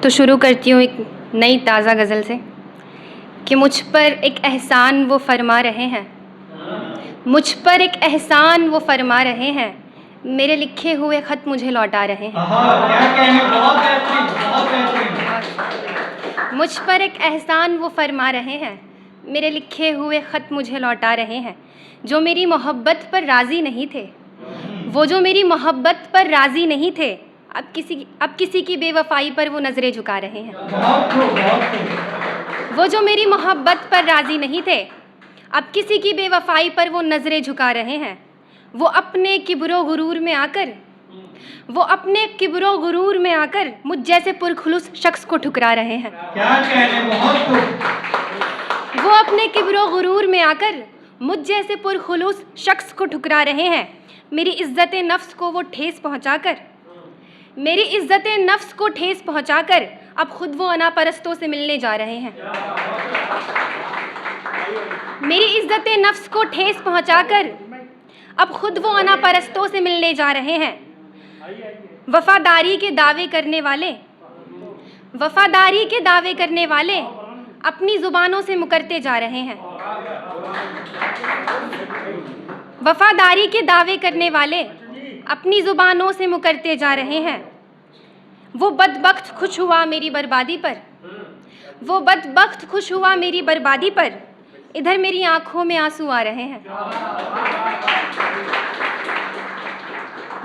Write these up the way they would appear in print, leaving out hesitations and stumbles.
तो शुरू करती हूँ एक नई ताज़ा गज़ल से कि मुझ पर एक एहसान वो फरमा रहे हैं, मुझ पर एक एहसान वो फरमा रहे हैं, मेरे लिखे हुए ख़त मुझे लौटा रहे हैं। क्या कहने, बहुत बेहतरीन, बहुत बेहतरीन। मुझ पर एक एहसान वो फरमा रहे हैं, मेरे लिखे हुए ख़त मुझे लौटा रहे हैं। जो मेरी मोहब्बत पर राज़ी नहीं थे, वो जो मेरी मोहब्बत पर राज़ी नहीं थे, अब किसी की बेवफाई पर वो नज़रें झुका रहे हैं। वो जो मेरी मोहब्बत पर राज़ी नहीं थे, अब किसी की बेवफाई पर वो नज़रें झुका रहे हैं। वो अपने किब्रो गुरूर में आकर मुझ जैसे पुरखुलूस शख्स को ठुकरा रहे हैं। क्या कहने, बहुत वो अपने किब्रो गुरूर में आकर मुझ जैसे पुरखुलूस शख्स को ठुकरा रहे हैं। मेरी इज्जत नफ्स को वो ठेस पहुंचाकर अब खुद वो अनापरस्तों से मिलने जा रहे हैं। मेरी इज्जत नफ्स को ठेस पहुंचाकर अब खुद वो अनापरस्तों से मिलने जा रहे हैं। वफादारी के दावे करने वाले अपनी जुबानों से मुकरते जा रहे हैं। वफादारी के दावे करने वाले अपनी जुबानों से मुकरते जा रहे हैं। वो बदबख्त खुश हुआ मेरी बर्बादी पर, इधर मेरी आंखों में आंसू आ रहे हैं।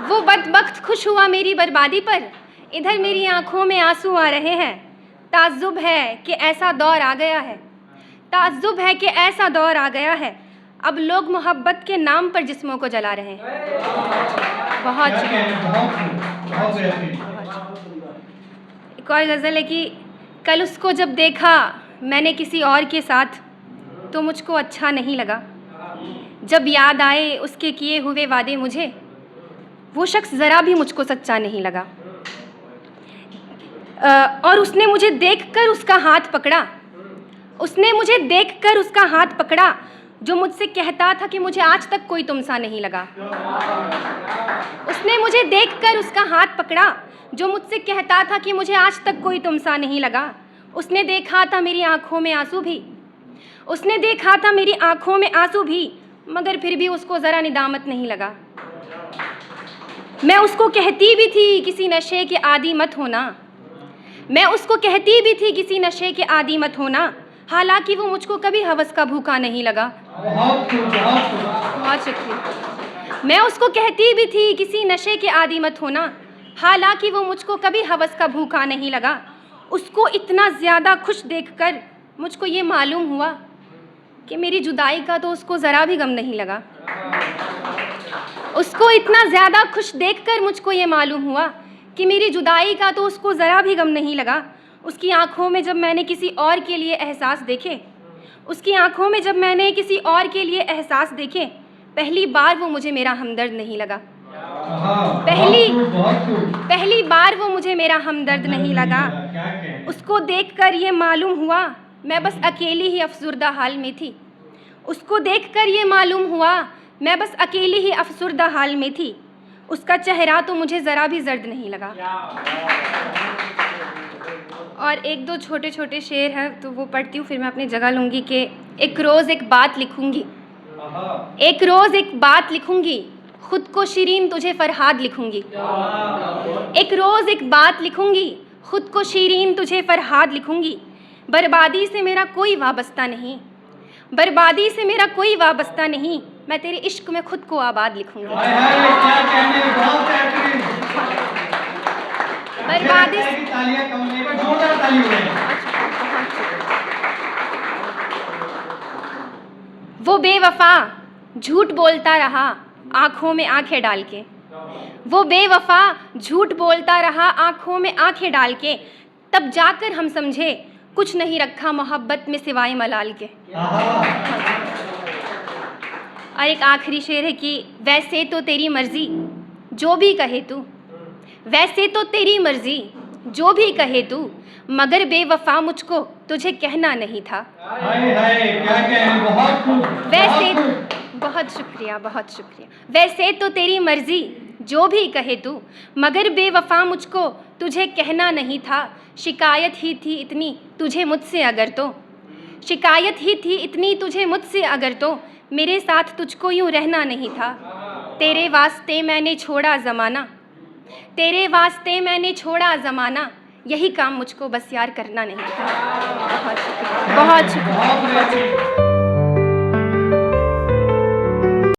वो बदबख्त खुश हुआ मेरी बर्बादी पर, इधर मेरी आंखों में आंसू आ रहे हैं। ताज्जुब है कि ऐसा दौर आ गया है, अब लोग मोहब्बत के नाम पर जिस्मों को जला रहे हैं। बहुत एक और गज़ल है कि कल उसको जब देखा मैंने किसी और के साथ, तो मुझको अच्छा नहीं लगा। जब याद आए उसके किए हुए वादे मुझे, वो शख्स ज़रा भी मुझको सच्चा नहीं लगा। और उसने मुझे देखकर उसका हाथ पकड़ा, जो मुझसे कहता था कि मुझे आज तक कोई तुमसा नहीं लगा। उसने मुझे देखकर उसका हाथ पकड़ा, जो मुझसे कहता था कि मुझे आज तक कोई तुमसा नहीं लगा। उसने देखा था मेरी आंखों में आंसू भी, मगर फिर भी उसको ज़रा निदामत नहीं लगा। मैं उसको कहती भी थी किसी नशे के आदी मत होना, हालांकि वो मुझको कभी हवस का भूखा नहीं लगा। बहुत शुक्रिया। मैं उसको कहती भी थी किसी नशे के आदी मत होना, हालांकि वो मुझको कभी हवस का भूखा नहीं लगा। उसको इतना ज़्यादा खुश देखकर मुझको ये मालूम हुआ कि मेरी जुदाई का तो उसको ज़रा भी गम नहीं लगा। उसको इतना ज़्यादा खुश देखकर मुझको ये मालूम हुआ कि मेरी जुदाई का तो उसको ज़रा भी गम नहीं लगा। उसकी आँखों में जब मैंने किसी और के लिए एहसास देखे, पहली बार वो मुझे मेरा हमदर्द नहीं लगा। पहली बार वो मुझे मेरा हमदर्द नहीं लगा। उसको देखकर ये मालूम हुआ मैं बस अकेली ही अफसुर्दा हाल में थी। उसका चेहरा तो मुझे ज़रा भी जर्द नहीं लगा। और एक दो छोटे छोटे शेर हैं तो वो पढ़ती हूँ, फिर मैं अपनी जगह लूँगी कि एक रोज़ एक बात लिखूँगी, खुद को शीरीन तुझे फरहाद लिखूँगी। एक रोज़ एक बात लिखूँगी, खुद को शीरीन तुझे फरहाद लिखूँगी। बर्बादी से मेरा कोई वाबस्ता नहीं, मैं तेरे इश्क में खुद को आबाद लिखूँगी। बर्बादी वो बेवफा झूठ बोलता रहा आँखों में आँखें डाल के, तब जाकर हम समझे कुछ नहीं रखा मोहब्बत में सिवाय मलाल के। और एक आखिरी शेर है कि वैसे तो तेरी मर्जी जो भी कहे तू, मगर बेवफा मुझको तुझे कहना नहीं था। वैसे बहुत शुक्रिया। वैसे तो तेरी मर्जी जो भी कहे तू, मगर बेवफा मुझको तुझे कहना नहीं था। शिकायत ही थी इतनी तुझे मुझसे अगर तो, शिकायत ही थी इतनी तुझे मुझसे अगर तो, मेरे साथ तुझको यूं रहना नहीं था। तेरे वास्ते मैंने छोड़ा ज़माना, तेरे वास्ते मैंने छोड़ा ज़माना, यही काम मुझको बस यार करना नहीं था। बहुत शुक्रिया, बहुत शुक्रिया। बहुत बेहतरीन।